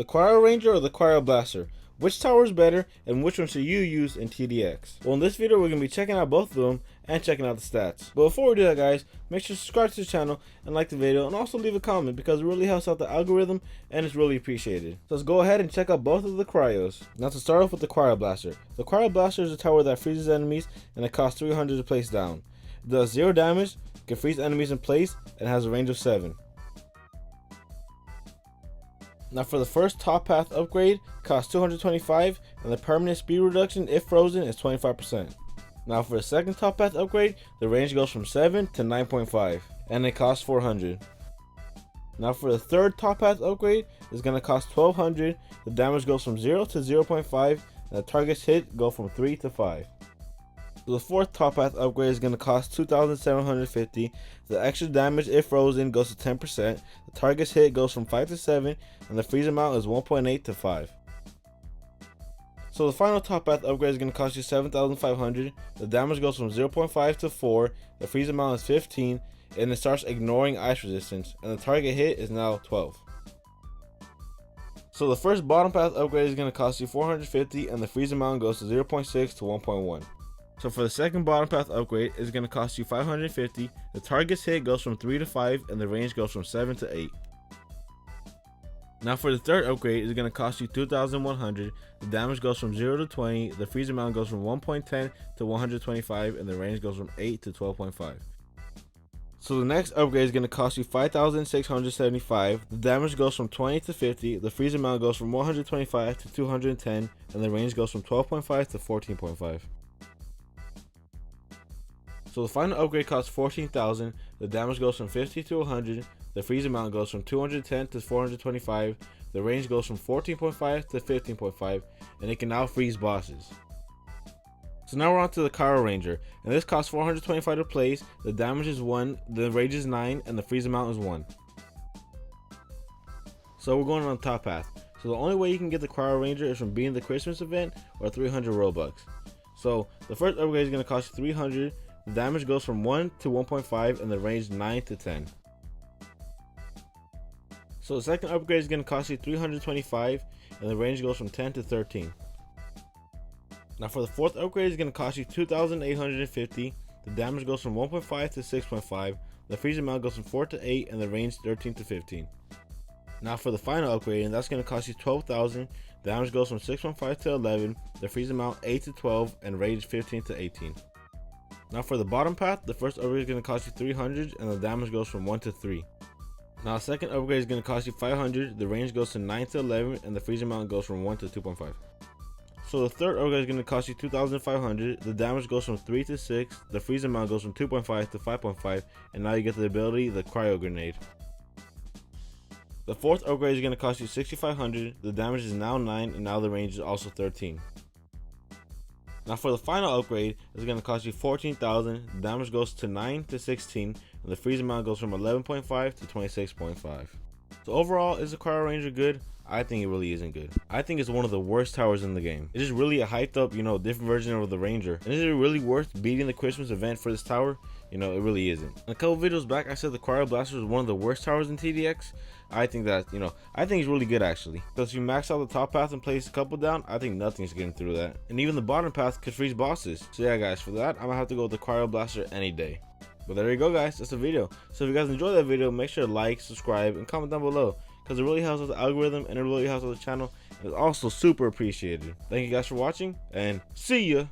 The Cryo Ranger or the Cryo Blaster? Which tower is better and which one should you use in TDX? Well, in this video we're going to be checking out both of them and checking out the stats. But before we do that, guys, make sure to subscribe to the channel and like the video, and also leave a comment because it really helps out the algorithm and it's really appreciated. So let's go ahead and check out both of the cryos. Now to start off with the Cryo Blaster. The Cryo Blaster is a tower that freezes enemies and it costs 300 to place down. It does 0 damage, can freeze enemies in place, and has a range of 7. Now for the first top path upgrade, costs 225, and the permanent speed reduction if frozen is 25%. Now for the second top path upgrade, the range goes from 7 to 9.5, and it costs 400. Now for the third top path upgrade, it's going to cost 1200, the damage goes from 0 to 0.5, and the targets hit go from 3 to 5. So the fourth top path upgrade is going to cost 2,750. The extra damage if frozen goes to 10%. The target's hit goes from 5 to 7, and the freeze amount is 1.8 to 5. So the final top path upgrade is going to cost you 7,500. The damage goes from 0.5 to 4. The freeze amount is 15, and it starts ignoring ice resistance, and the target hit is now 12. So the first bottom path upgrade is going to cost you 450, and the freeze amount goes to 0.6 to 1.1. So for the second bottom path upgrade, it's going to cost you 550. The target's hit goes from 3 to 5, and the range goes from 7 to 8. Now for the third upgrade, it's going to cost you 2,100. The damage goes from 0 to 20. The freeze amount goes from 1.10 to 125, and the range goes from 8 to 12.5. So the next upgrade is going to cost you 5,675. The damage goes from 20 to 50. The freeze amount goes from 125 to 210, and the range goes from 12.5 to 14.5. So the final upgrade costs 14,000. The damage goes from 50 to 100. The freeze amount goes from 210 to 425. The range goes from 14.5 to 15.5, and it can now freeze bosses. So now we're on to the Cryo Ranger, and this costs 425 to place. The damage is 1, the range is 9, and the freeze amount is 1. So we're going on the top path. So the only way you can get the Cryo Ranger is from beating the Christmas event or 300 Robux. So the first upgrade is going to cost you 300. The damage goes from 1 to 1.5, and the range 9 to 10. So the second upgrade is going to cost you 325, and the range goes from 10 to 13. Now for the fourth upgrade is going to cost you 2,850. The damage goes from 1.5 to 6.5. The freeze amount goes from 4 to 8, and the range 13 to 15. Now for the final upgrade, and that's going to cost you 12,000. Damage goes from 6.5 to 11. The freeze amount 8 to 12, and range 15 to 18. Now for the bottom path, the first upgrade is going to cost you 300, and the damage goes from 1 to 3. Now the second upgrade is going to cost you 500, the range goes to 9 to 11, and the freeze amount goes from 1 to 2.5. So the third upgrade is going to cost you 2,500, the damage goes from 3 to 6, the freeze amount goes from 2.5 to 5.5, and now you get the ability, the Cryo Grenade. The fourth upgrade is going to cost you 6,500, the damage is now 9, and now the range is also 13. Now for the final upgrade, it's going to cost you 14,000, the damage goes to 9 to 16, and the freeze amount goes from 11.5 to 26.5. So overall, is the Cryo Ranger good? I think it really isn't good. I think it's one of the worst towers in the game. It is really a hyped up, different version of the Ranger. And is it really worth beating the Christmas event for this tower? It really isn't. A couple videos back, I said the Cryo Blaster was one of the worst towers in TDX. I think that, I think it's really good actually. Because if you max out the top path and place a couple down, I think nothing's getting through that. And even the bottom path could freeze bosses. So yeah guys, for that, I'm gonna have to go with the Cryo Blaster any day. But there you go guys, that's the video. So if you guys enjoyed that video, make sure to like, subscribe, and comment down below. Because it really helps with the algorithm and it really helps with the channel. It's also super appreciated. Thank you guys for watching, and see ya!